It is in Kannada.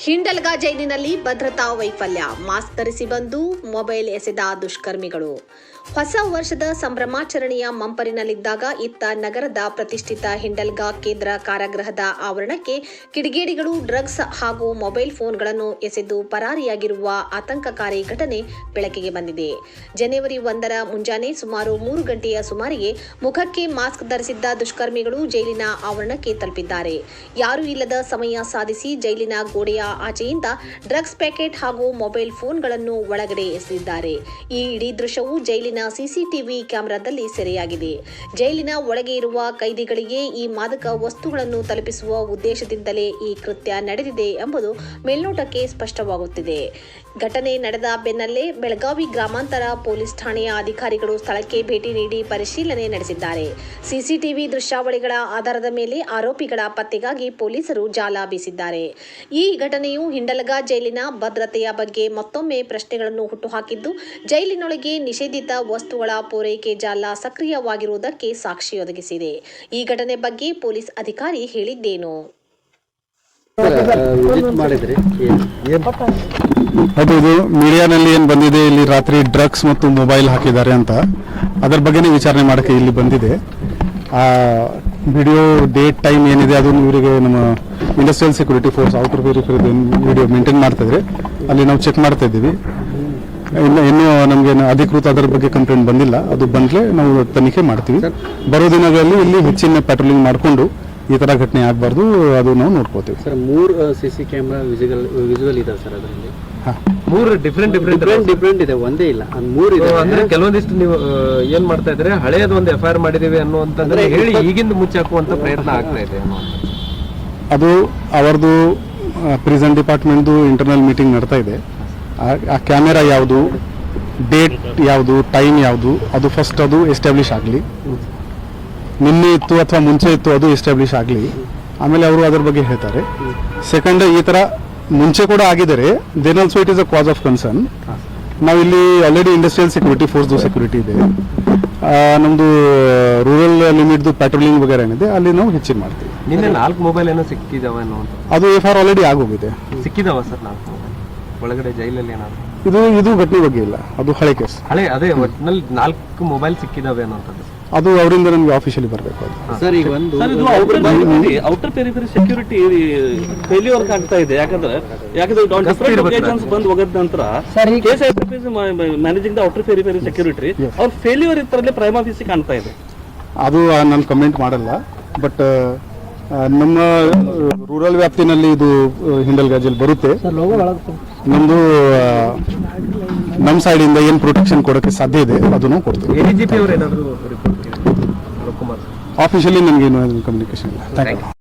ಹಿಂಡಲ್ಗ ಜೈಲಿನಲ್ಲಿ ಭದ್ರತಾ ವೈಫಲ್ಯ, ಮಾಸ್ಕ್ ಧರಿಸಿ ಬಂದು ಮೊಬೈಲ್ ಎಸೆದ ದುಷ್ಕರ್ಮಿಗಳು. ಹೊಸ ವರ್ಷದ ಸಂಭ್ರಮಾಚರಣೆಯ ಮಂಪರಿನಲ್ಲಿದ್ದಾಗ ಇತ್ತ ನಗರದ ಪ್ರತಿಷ್ಠಿತ ಹಿಂಡಲ್ಗ ಕೇಂದ್ರ ಕಾರಾಗೃಹದ ಆವರಣಕ್ಕೆ ಕಿಡಿಗೇಡಿಗಳು ಡ್ರಗ್ಸ್ ಹಾಗೂ ಮೊಬೈಲ್ ಫೋನ್ಗಳನ್ನು ಎಸೆದು ಪರಾರಿಯಾಗಿರುವ ಆತಂಕಕಾರಿ ಘಟನೆ ಬೆಳಕಿಗೆ ಬಂದಿದೆ. ಜನವರಿ 1ರ ಮುಂಜಾನೆ ಸುಮಾರು 3 ಗಂಟೆಯ ಸುಮಾರಿಗೆ ಮುಖಕ್ಕೆ ಮಾಸ್ಕ್ ಧರಿಸಿದ್ದ ದುಷ್ಕರ್ಮಿಗಳು ಜೈಲಿನ ಆವರಣಕ್ಕೆ ತಲುಪಿದ್ದಾರೆ. ಯಾರೂ ಇಲ್ಲದ ಸಮಯ ಸಾಧಿಸಿ ಜೈಲಿನ ಗೋಡೆಯ ಆಚೆಯಿಂದ ಡ್ರಗ್ಸ್ ಪ್ಯಾಕೆಟ್ ಹಾಗೂ ಮೊಬೈಲ್ ಫೋನ್ಗಳನ್ನು ಒಳಗಡೆ ಎಸೆದಿದ್ದಾರೆ. ಈ ಇಡೀ ದೃಶ್ಯವು ಜೈಲಿನ ಸಿಸಿಟಿವಿ ಕ್ಯಾಮೆರಾದಲ್ಲಿ ಸೆರೆಯಾಗಿದೆ. ಜೈಲಿನ ಒಳಗೆ ಇರುವ ಕೈದಿಗಳಿಗೆ ಈ ಮಾದಕ ವಸ್ತುಗಳನ್ನು ತಲುಪಿಸುವ ಉದ್ದೇಶದಿಂದಲೇ ಈ ಕೃತ್ಯ ನಡೆದಿದೆ ಎಂಬುದು ಮೇಲ್ನೋಟಕ್ಕೆ ಸ್ಪಷ್ಟವಾಗುತ್ತಿದೆ. ಘಟನೆ ನಡೆದ ಬೆನ್ನಲ್ಲೇ ಬೆಳಗಾವಿ ಗ್ರಾಮಾಂತರ ಪೊಲೀಸ್ ಠಾಣೆಯ ಅಧಿಕಾರಿಗಳು ಸ್ಥಳಕ್ಕೆ ಭೇಟಿ ನೀಡಿ ಪರಿಶೀಲನೆ ನಡೆಸಿದ್ದಾರೆ. ಸಿಸಿಟಿವಿ ದೃಶ್ಯಾವಳಿಗಳ ಆಧಾರದ ಮೇಲೆ ಆರೋಪಿಗಳ ಪತ್ತೆಗಾಗಿ ಪೊಲೀಸರು ಜಾಲ ಬೀಸಿದ್ದಾರೆ. ಈ ಘಟನೆಯು ಹಿಂಡಲ್ಗ ಜೈಲಿನ ಭದ್ರತೆಯ ಬಗ್ಗೆ ಮತ್ತೊಮ್ಮೆ ಪ್ರಶ್ನೆಗಳನ್ನು ಹುಟ್ಟುಹಾಕಿದ್ದು, ಜೈಲಿನೊಳಗೆ ನಿಷೇಧಿತ ವಸ್ತುಗಳ ಪೂರೈಕೆ ಜಾಲ ಸಕ್ರಿಯವಾಗಿರುವುದಕ್ಕೆ ಸಾಕ್ಷಿ ಒದಗಿಸಿದೆ. ಈ ಘಟನೆ ಬಗ್ಗೆ ಪೊಲೀಸ್ ಅಧಿಕಾರಿ ಹೇಳಿದ್ದೇನು? ಅದು ಇದು ಮೀಡಿಯಾನಲ್ಲಿ ಏನು ಬಂದಿದೆ, ಇಲ್ಲಿ ರಾತ್ರಿ ಡ್ರಗ್ಸ್ ಮತ್ತು ಮೊಬೈಲ್ ಹಾಕಿದ್ದಾರೆ ಅಂತ, ಅದರ ಬಗ್ಗೆನೇ ವಿಚಾರಣೆ ಮಾಡೋಕ್ಕೆ ಇಲ್ಲಿ ಬಂದಿದೆ. ಆ ವಿಡಿಯೋ ಡೇಟ್ ಟೈಮ್ ಏನಿದೆ ಅದನ್ನು ಇವರಿಗೆ ನಮ್ಮ industrial security force outer verified video maintain ಮಾಡ್ತಾ ಇದ್ರೆ ಅಲ್ಲಿ ನಾವು ಚೆಕ್ ಮಾಡ್ತಾ ಇದ್ದೀವಿ. ಇನ್ನೂ ನಮಗೆ ಅಧಿಕೃತ ಅದರ ಬಗ್ಗೆ ಕಂಪ್ಲೇಂಟ್ ಬಂದಿಲ್ಲ. ಅದು ಬಂದರೆ ನಾವು ತನಿಖೆ ಮಾಡ್ತೀವಿ. ಬರೋ ದಿನಗಳಲ್ಲಿ ಇಲ್ಲಿ ಹೆಚ್ಚಿನ ಪ್ಯಾಟ್ರೋಲಿಂಗ್ ಮಾಡಿಕೊಂಡು ಈ ತರ ಘಟನೆ ಆಗಬಾರ್ದು, ಅದು ನಾವು ನೋಡ್ಕೋತೀವಿ. ಸರ್, 3 ಸಿಸಿ ಕ್ಯಾಮೆರಾ ವಿಜುವಲ್ ಇದೆ ಸರ್. ಅದರಲ್ಲಿ 3 ಡಿಫ್ರೆಂಟ್ ಇದೆ, ಒಂದೇ ಇಲ್ಲ, 3 ಇದೆ. ಅಂದ್ರೆ ಕೆಲವೊಂದಿಷ್ಟು ನೀವು ಏನ್ ಮಾಡ್ತಾ ಇದ್ರೆ ಹಳೆಯದು ಒಂದು FIR ಮಾಡಿದೀವಿ ಅನ್ನುವಂತಂದ್ರೆ ಹೇಳಿ ಈಗಿಂದ ಮುಚ್ಚಾಕುವಂತ ಪ್ರಯತ್ನ ಆಗ್ತಾ ಇದೆ. ಅದು ಅವರದು ಪ್ರಿಸನ್ ಡಿಪಾರ್ಟ್ಮೆಂಟ್ದು ಇಂಟರ್ನಲ್ ಮೀಟಿಂಗ್ ನಡ್ತಾ ಇದೆ. ಆ ಕ್ಯಾಮೆರಾ ಯಾವುದು, ಡೇಟ್ ಯಾವುದು, ಟೈಮ್ ಯಾವುದು, ಅದು ಫಸ್ಟ್ ಅದು ಎಸ್ಟಾಬ್ಲಿಷ್ ಆಗಲಿ. ನಿನ್ನೆ ಇತ್ತು ಅಥವಾ ಮುಂಚೆ ಇತ್ತು ಅದು ಎಸ್ಟಾಬ್ಲಿಷ್ ಆಗಲಿ, ಆಮೇಲೆ ಅವರು ಅದರ ಬಗ್ಗೆ ಹೇಳ್ತಾರೆ. ಸೆಕೆಂಡ್, ಈ ಥರ ಮುಂಚೆ ಕೂಡ ಆಗಿದ್ದಾರೆ, then also it is a cause of concern. ನಾವಿಲ್ಲಿ ಆಲ್ರೆಡಿ ಇಂಡಸ್ಟ್ರಿಯಲ್ ಸೆಕ್ಯೂರಿಟಿ ಫೋರ್ಸ್ದು ಸೆಕ್ಯೂರಿಟಿ ಇದೆ. ನಮ್ಮದು ರೂರಲ್ ಲಿಮಿಟ್ದು ಪ್ಯಾಟ್ರೋಲಿಂಗ್ ವಗೇರೆ ಏನಿದೆ ಅಲ್ಲಿ ನಾವು ಹೆಚ್ಚಿನ ಮಾಡ್ತೀವಿ. ನಿನ್ನೆ 4 ಮೊಬೈಲ್ ಏನೋ ಸಿಕ್ಕಿದಾವ ಅನ್ನುವಂಥ ಅದು FIR ಆಲ್ರೆಡಿ ಆಗೋಗಿದೆ. ಸಿಕ್ಕಿದಾವ ಸರ್ 4 ಮೊಬೈಲ್ ಒಳಗಡೆ ಜೈಲಲ್ಲಿ ಏನಾದ್ರು? ಇದು ಘಟನೆ ಬಗ್ಗೆ ಇಲ್ಲ, ಅದು ಹಳೆ ಕೇಸ್. ಅದೇ ಒಟ್ಟಿನಲ್ಲಿ 4 ಮೊಬೈಲ್ ಸಿಕ್ಕಿದಾವೆ ಅನ್ನುವಂಥದ್ದು. ಅದು ಅವರಿಂದ ನಮಗೆ ಆಫೀಷಿಯಲಿ ಬರಬೇಕು. ಸರ್, ಈಗ ಒಂದು ಔಟರ್ ಪೆರಿಫೆರಿ ಸೆಕ್ಯೂರಿಟಿ ಫೇಲ್ಯೂರ್ ಆಗ್ತಾ ಇದೆ. ಯಾಕಂದ್ರೆ ಬಂದು ಹೋಗದ ನಂತರ managing the outer periphery security ಅವ್ರ ಫೇಲ್ಯೂರ್ ಇತ್ತರಲ್ಲಿ ಪ್ರೈಮ್ ಆಫೀಸ್ ಕಾಣ್ತಾ ಇದೆ. ಅದು ನಾನು ಕಮೆಂಟ್ ಮಾಡಲ್ಲ. ಬಟ್ ನಮ್ಮ ರೂರಲ್ ವ್ಯಾಪ್ತಿನಲ್ಲಿ ಇದು ಹಿಂಡಲ್ಗ ಜೈಲ್ ಬರುತ್ತೆ. ನಮ್ದು ನಮ್ಮ ಸೈಡಿಂದ ಏನು ಪ್ರೊಟೆಕ್ಷನ್ ಕೊಡೋಕ್ಕೆ ಸಾಧ್ಯ ಇದೆ ಅದನ್ನು ಕೊಡ್ತೀವಿ. ADGP ಅವರು ಏನಾದರೂ ಆಫೀಷಿಯಲಿ ನಮಗೇನು ಕಮ್ಯುನಿಕೇಶನ್ ಇಲ್ಲ. Thank you.